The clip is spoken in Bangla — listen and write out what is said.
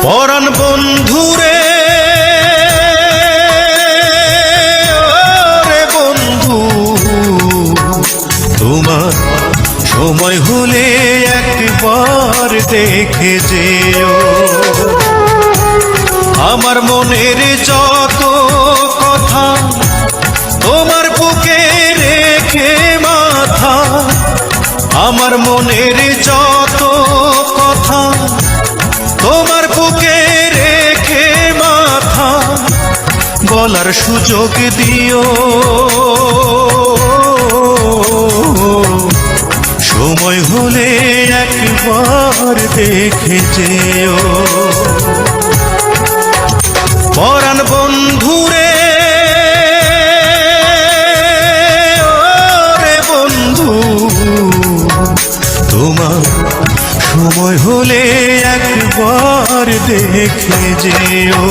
পরাণ বন্ধুরে ওরে বন্ধু, তোমার সময় হলে একবার দেখে যেও। আমার মনের যত কথা তোমার বুকে রেখে মাথা, আমার মনের যত কথা তোমার বুকে রেখে মাথা, বলার সুযোগ দিও। সময় হলে একবার দেখে যেও। পরাণ বন্ধুরে ওরে বন্ধু, তোমার সময় হলে একবার দেখে যেও।